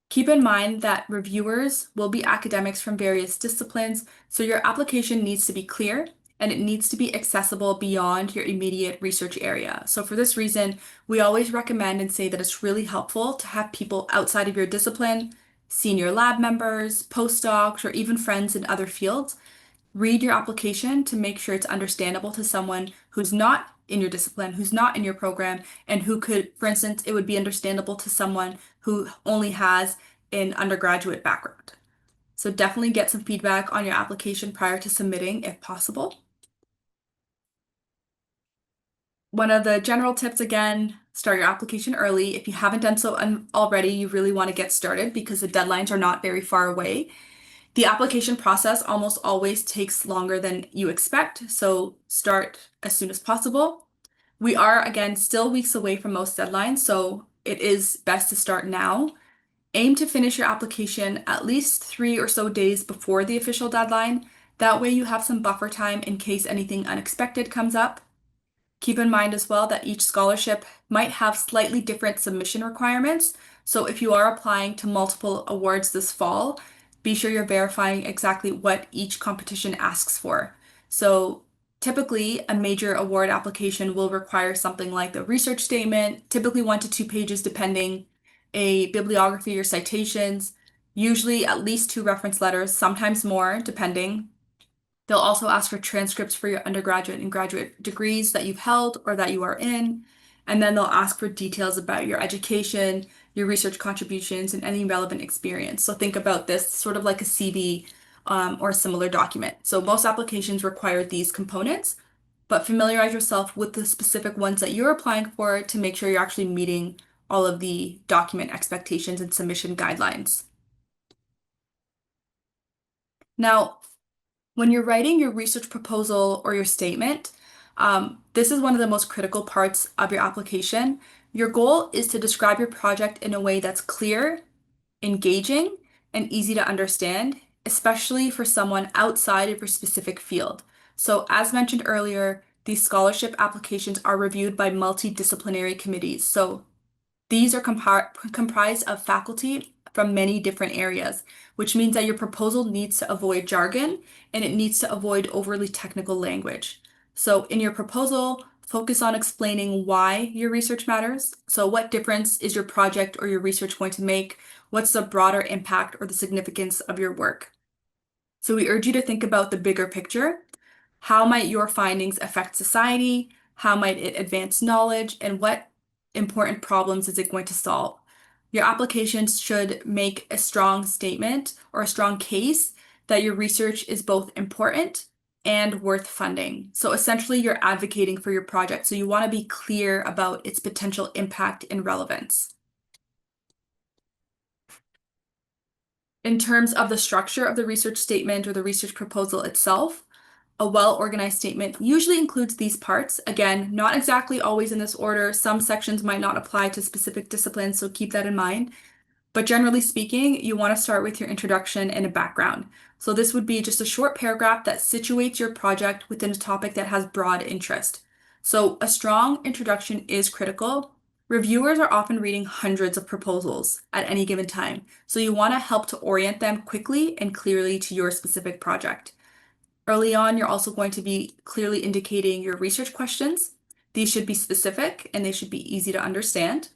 Keep in mind that reviewers will be academics from various disciplines, so your application needs to be clear and it needs to be accessible beyond your immediate research area. So for this reason, we always recommend and say that it's really helpful to have people outside of your discipline senior lab members, postdocs, or even friends in other fields. Read your application to make sure it's understandable to someone who's not in your discipline, who's not in your program, and who could, for instance, it would be understandable to someone who only has an undergraduate background. So definitely get some feedback on your application prior to submitting if possible. One of the general tips, again, start your application early. If you haven't done so already, you really want to get started because the deadlines are not very far away. The application process almost always takes longer than you expect, so start as soon as possible. We are, again, still weeks away from most deadlines, so it is best to start now. Aim to finish your application at least 3 or so days before the official deadline. That way you have some buffer time in case anything unexpected comes up. Keep in mind as well that each scholarship might have slightly different submission requirements. So if you are applying to multiple awards this fall, be sure you're verifying exactly what each competition asks for. So typically, a major award application will require something like the research statement, typically 1 to 2 pages depending, a bibliography or citations, usually at least 2 reference letters, sometimes more depending. They'll also ask for transcripts for your undergraduate and graduate degrees that you've held or that you are in. And then they'll ask for details about your education, your research contributions, and any relevant experience. So think about this sort of like a CV or a similar document. So most applications require these components, but familiarize yourself with the specific ones that you're applying for to make sure you're actually meeting all of the document expectations and submission guidelines. Now, when you're writing your research proposal or your statement, this is one of the most critical parts of your application. Your goal is to describe your project in a way that's clear, engaging, and easy to understand, especially for someone outside of your specific field. So, as mentioned earlier, these scholarship applications are reviewed by multidisciplinary committees. So, these are comprised of faculty from many different areas, which means that your proposal needs to avoid jargon and it needs to avoid overly technical language. So in your proposal, focus on explaining why your research matters. So what difference is your project or your research going to make? What's the broader impact or the significance of your work? So we urge you to think about the bigger picture. How might your findings affect society? How might it advance knowledge? And what important problems is it going to solve? Your applications should make a strong statement or a strong case that your research is both important and worth funding. So essentially, you're advocating for your project. So you want to be clear about its potential impact and relevance. In terms of the structure of the research statement or the research proposal itself, a well-organized statement usually includes these parts. Again, not exactly always in this order. Some sections might not apply to specific disciplines, so keep that in mind. But generally speaking, you want to start with your introduction and a background. So this would be just a short paragraph that situates your project within a topic that has broad interest. So a strong introduction is critical. Reviewers are often reading hundreds of proposals at any given time, so you want to help to orient them quickly and clearly to your specific project. Early on, you're also going to be clearly indicating your research questions. These should be specific and they should be easy to understand.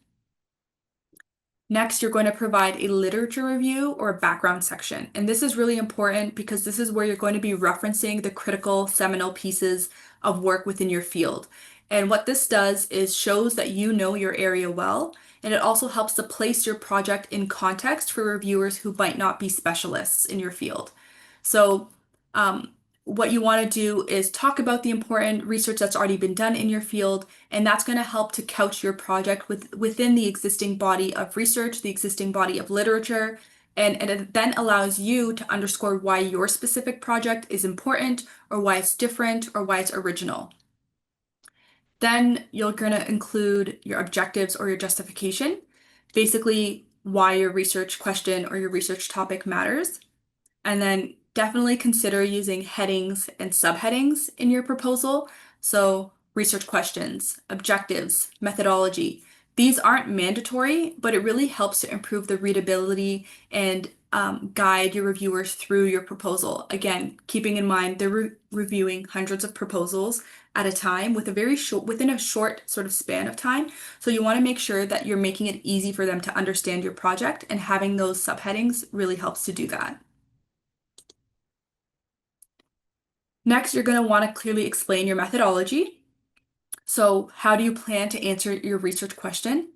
Next, you're going to provide a literature review or a background section. And this is really important because this is where you're going to be referencing the critical seminal pieces of work within your field. And what this does is shows that you know your area well, and it also helps to place your project in context for reviewers who might not be specialists in your field. So, what you want to do is talk about the important research that's already been done in your field, and that's going to help to couch your project within the existing body of research, the existing body of literature, and it then allows you to underscore why your specific project is important, or why it's different, or why it's original. Then you're going to include your objectives or your justification, basically why your research question or your research topic matters. And then definitely consider using headings and subheadings in your proposal. So research questions, objectives, methodology. These aren't mandatory, but it really helps to improve the readability and guide your reviewers through your proposal. Again, keeping in mind they're reviewing hundreds of proposals at a time with a very short, within a short sort of span of time. So you want to make sure that you're making it easy for them to understand your project, and having those subheadings really helps to do that. Next, you're going to want to clearly explain your methodology. So how do you plan to answer your research question?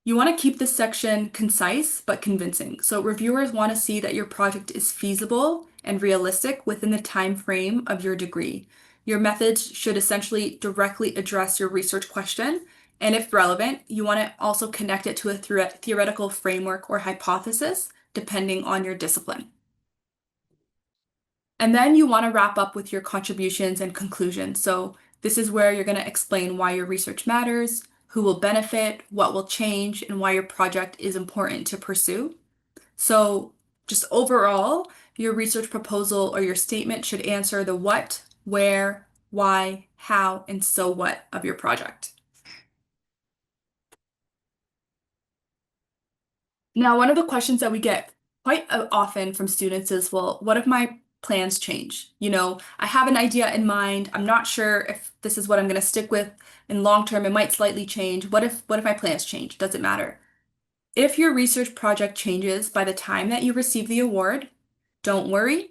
You want to keep this section concise but convincing. So reviewers want to see that your project is feasible and realistic within the time frame of your degree. Your methods should essentially directly address your research question, and if relevant, you want to also connect it to a theoretical framework or hypothesis, depending on your discipline. And then you want to wrap up with your contributions and conclusions. So this is where you're going to explain why your research matters, who will benefit, what will change, and why your project is important to pursue. So just overall, your research proposal or your statement should answer the what, where, why, how, and so what of your project. Now, one of the questions that we get quite often from students is, well, what if my plans change? You know, I have an idea in mind. I'm not sure if this is what I'm going to stick with in long term. It might slightly change. What if my plans change? Does it matter? If your research project changes by the time that you receive the award, don't worry.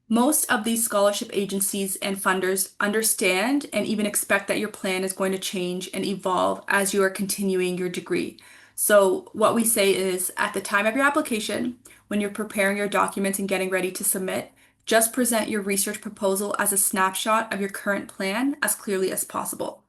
Most of these scholarship agencies and funders understand and even expect that your plan is going to change and evolve as you are continuing your degree. So what we say is, at the time of your application, when you're preparing your documents and getting ready to submit, just present your research proposal as a snapshot of your current plan as clearly as possible.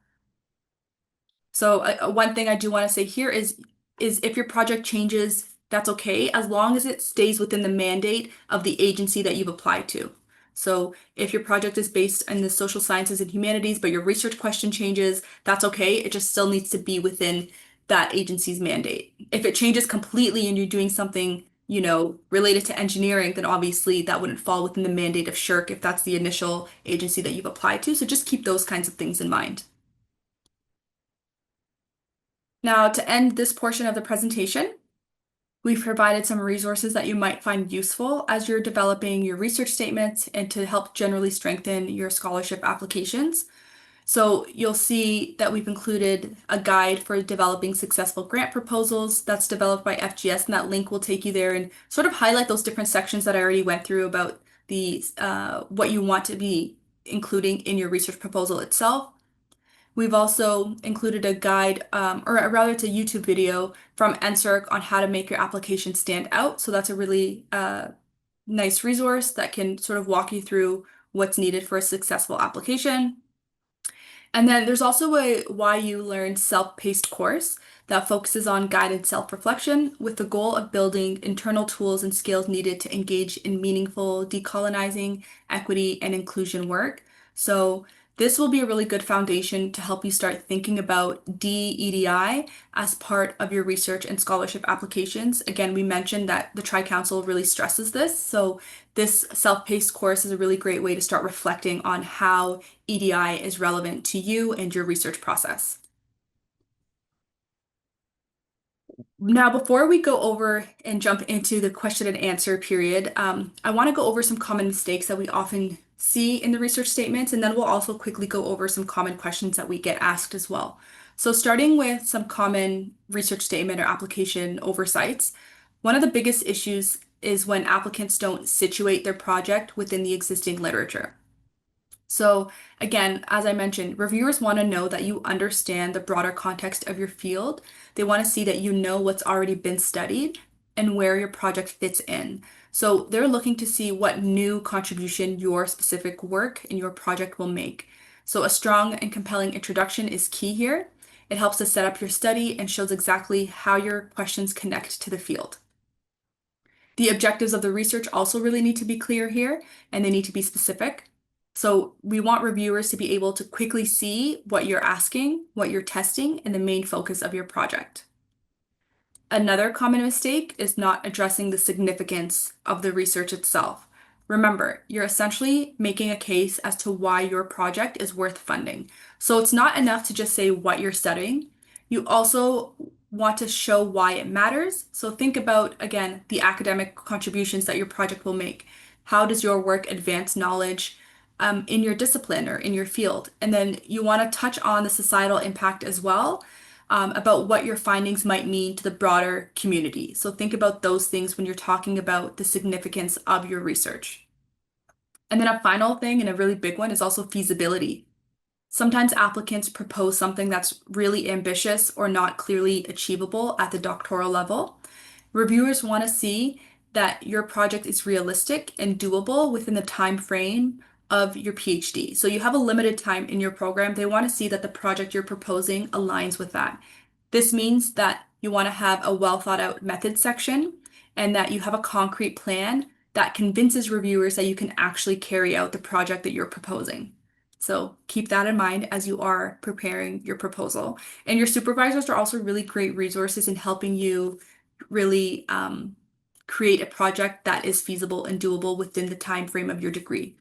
So one thing I do want to say here is if your project changes, that's okay, as long as it stays within the mandate of the agency that you've applied to. So if your project is based in the social sciences and humanities, but your research question changes, that's okay. It just still needs to be within that agency's mandate. If it changes completely and you're doing something, you know, related to engineering, then obviously that wouldn't fall within the mandate of SSHRC if that's the initial agency that you've applied to. So just keep those kinds of things in mind. Now, to end this portion of the presentation, we've provided some resources that you might find useful as you're developing your research statements and to help generally strengthen your scholarship applications. So you'll see that we've included a guide for developing successful grant proposals that's developed by FGS, and that link will take you there and sort of highlight those different sections that I already went through about the what you want to be including in your research proposal itself. We've also included a guide, or rather it's a YouTube video from NSERC on how to make your application stand out. So that's a really nice resource that can sort of walk you through what's needed for a successful application. And then there's also a Why You Learn self-paced course that focuses on guided self-reflection with the goal of building internal tools and skills needed to engage in meaningful decolonizing, equity, and inclusion work. So this will be a really good foundation to help you start thinking about DEDI as part of your research and scholarship applications. Again, we mentioned that the Tri-Council really stresses this, so this self-paced course is a really great way to start reflecting on how EDI is relevant to you and your research process. Now, before we go over and jump into the question and answer period, I want to go over some common mistakes that we often see in the research statements, and then we'll also quickly go over some common questions that we get asked as well. So starting with some common research statement or application oversights, one of the biggest issues is when applicants don't situate their project within the existing literature. So again, as I mentioned, reviewers want to know that you understand the broader context of your field. They want to see that you know what's already been studied and where your project fits in. So they're looking to see what new contribution your specific work and your project will make. So a strong and compelling introduction is key here. It helps to set up your study and shows exactly how your questions connect to the field. The objectives of the research also really need to be clear here, and they need to be specific. So we want reviewers to be able to quickly see what you're asking, what you're testing, and the main focus of your project. Another common mistake is not addressing the significance of the research itself. Remember, you're essentially making a case as to why your project is worth funding. So it's not enough to just say what you're studying. You also want to show why it matters. So think about, again, the academic contributions that your project will make. How does your work advance knowledge in your discipline or in your field? And then you want to touch on the societal impact as well, about what your findings might mean to the broader community. So think about those things when you're talking about the significance of your research. And then a final thing, and a really big one, is also feasibility. Sometimes applicants propose something that's really ambitious or not clearly achievable at the doctoral level. Reviewers want to see that your project is realistic and doable within the time frame of your PhD. So you have a limited time in your program. They want to see that the project you're proposing aligns with that. This means that you want to have a well thought out method section and that you have a concrete plan that convinces reviewers that you can actually carry out the project that you're proposing. So keep that in mind as you are preparing your proposal. And your supervisors are also really great resources in helping you really create a project that is feasible and doable within the time frame of your degree.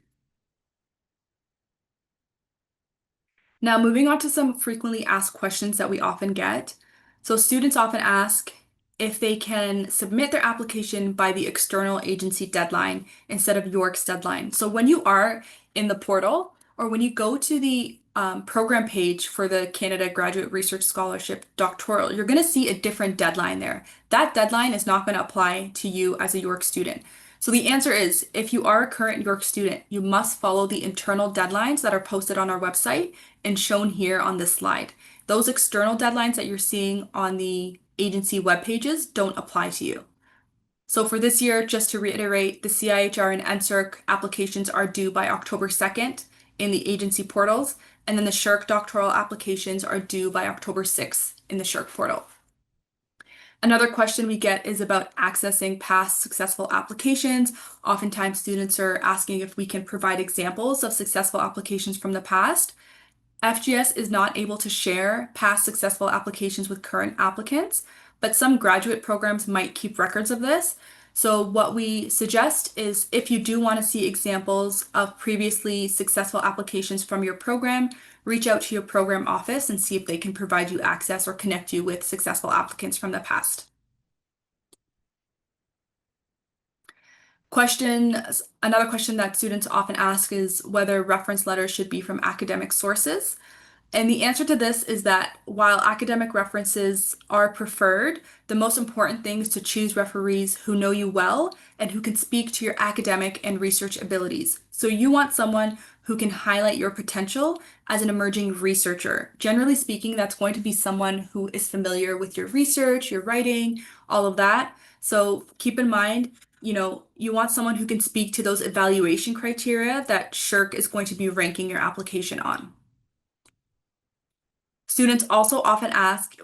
Now, moving on to some frequently asked questions that we often get. So students often ask if they can submit their application by the external agency deadline instead of York's deadline. So when you are in the portal or when you go to the program page for the Canada Graduate Research Scholarship Doctoral, you're going to see a different deadline there. That deadline is not going to apply to you as a York student. So the answer is, if you are a current York student, you must follow the internal deadlines that are posted on our website and shown here on this slide. Those external deadlines that you're seeing on the agency web pages don't apply to you. So for this year, just to reiterate, the CIHR and NSERC applications are due by October 2nd in the agency portals, and then the SSHRC doctoral applications are due by October 6th in the SSHRC portal. Another question we get is about accessing past successful applications. Oftentimes students are asking if we can provide examples of successful applications from the past. FGS is not able to share past successful applications with current applicants, but some graduate programs might keep records of this. So what we suggest is, if you do want to see examples of previously successful applications from your program, reach out to your program office and see if they can provide you access or connect you with successful applicants from the past. Another question that students often ask is whether reference letters should be from academic sources. And the answer to this is that while academic references are preferred, the most important thing is to choose referees who know you well and who can speak to your academic and research abilities. So you want someone who can highlight your potential as an emerging researcher. Generally speaking, that's going to be someone who is familiar with your research, your writing, all of that. So keep in mind, you want someone who can speak to those evaluation criteria that SSHRC is going to be ranking your application on. Students also often ask,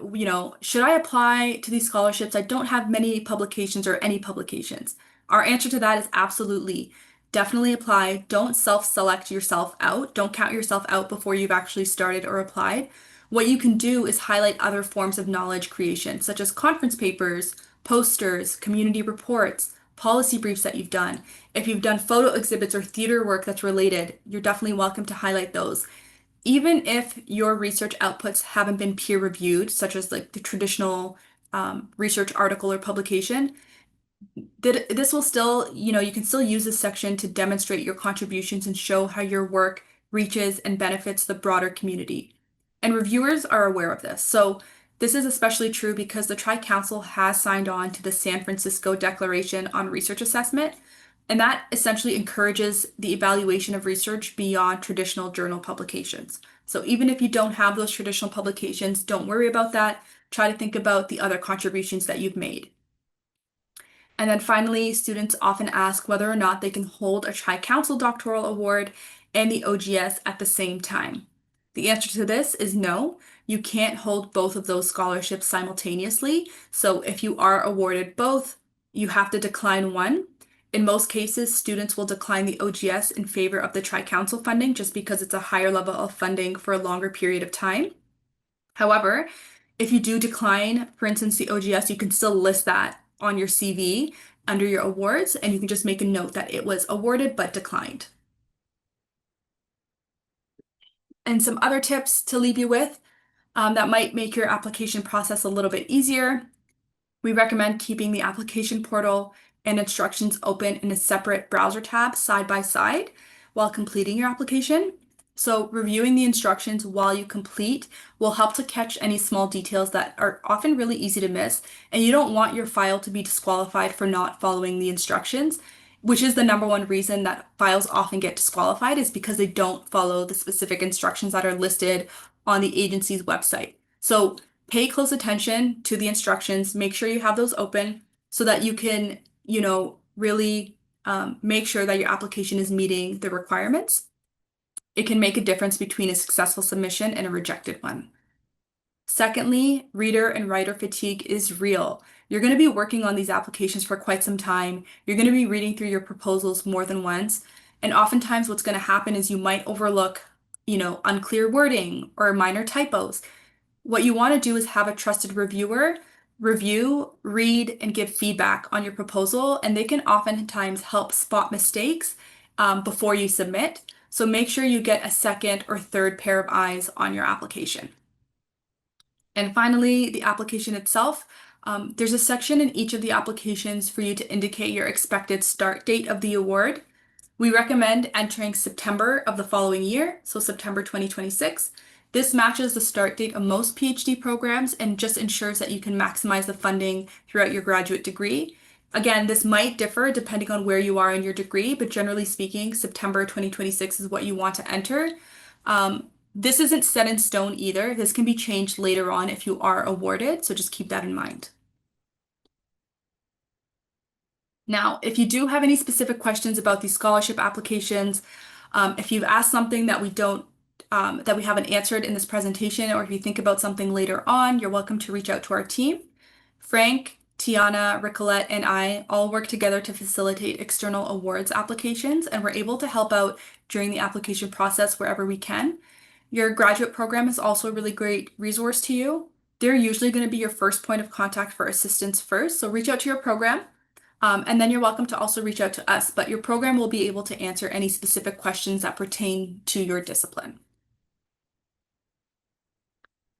should I apply to these scholarships? I don't have many publications or any publications. Our answer to that is absolutely. Definitely apply. Don't self-select yourself out. Don't count yourself out before you've actually started or applied. What you can do is highlight other forms of knowledge creation, such as conference papers, posters, community reports, policy briefs that you've done. If you've done photo exhibits or theater work that's related, you're definitely welcome to highlight those. Even if your research outputs haven't been peer reviewed, such as like the traditional research article or publication, this will still, you can still use this section to demonstrate your contributions and show how your work reaches and benefits the broader community. And reviewers are aware of this. So this is especially true because the Tri-Council has signed on to the San Francisco Declaration on Research Assessment, and that essentially encourages the evaluation of research beyond traditional journal publications. So even if you don't have those traditional publications, don't worry about that. Try to think about the other contributions that you've made. And then finally, students often ask whether or not they can hold a Tri-Council doctoral award and the OGS at the same time. The answer to this is no. You can't hold both of those scholarships simultaneously. So if you are awarded both, you have to decline one. In most cases, students will decline the OGS in favor of the Tri-Council funding just because it's a higher level of funding for a longer period of time. However, if you do decline, for instance, the OGS, you can still list that on your CV under your awards, and you can just make a note that it was awarded but declined. And some other tips to leave you with. that might make your application process a little bit easier. We recommend keeping the application portal and instructions open in a separate browser tab side by side while completing your application. So reviewing the instructions while you complete will help to catch any small details that are often really easy to miss, and you don't want your file to be disqualified for not following the instructions, which is the number one reason that files often get disqualified is because they don't follow the specific instructions that are listed on the agency's website. So pay close attention to the instructions, make sure you have those open so that you can, really make sure that your application is meeting the requirements. It can make a difference between a successful submission and a rejected one. Secondly, reader and writer fatigue is real. You're going to be working on these applications for quite some time. You're going to be reading through your proposals more than once. And oftentimes what's going to happen is you might overlook, unclear wording or minor typos. What you want to do is have a trusted reviewer review, read, and give feedback on your proposal, and they can oftentimes help spot mistakes before you submit. So make sure you get a second or third pair of eyes on your application. And finally, the application itself. There's a section in each of the applications for you to indicate your expected start date of the award. We recommend entering September of the following year, so September 2026. This matches the start date of most PhD programs and just ensures that you can maximize the funding throughout your graduate degree. Again, this might differ depending on where you are in your degree, but generally speaking, September 2026 is what you want to enter. This isn't set in stone either. This can be changed later on if you are awarded, so just keep that in mind. Now, if you do have any specific questions about these scholarship applications, if you've asked something that we haven't answered in this presentation, or if you think about something later on, you're welcome to reach out to our team. Frank, Tiana, Ricolette, and I all work together to facilitate external awards applications, and we're able to help out during the application process wherever we can. Your graduate program is also a really great resource to you. They're usually going to be your first point of contact for assistance first, so reach out to your program. And then you're welcome to also reach out to us, but your program will be able to answer any specific questions that pertain to your discipline.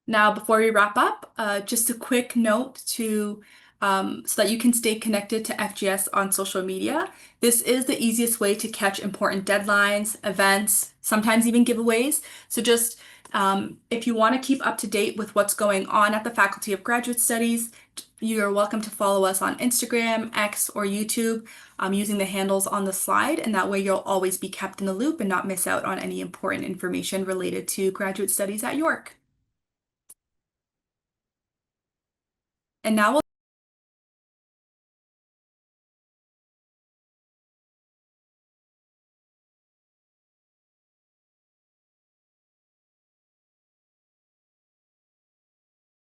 Now, before we wrap up, just a quick note so that you can stay connected to FGS on social media. This is the easiest way to catch important deadlines, events, sometimes even giveaways. So just if you want to keep up to date with what's going on at the Faculty of Graduate Studies, you're welcome to follow us on Instagram, X, or YouTube using the handles on the slide, and that way you'll always be kept in the loop and not miss out on any important information related to graduate studies at York. And now we'll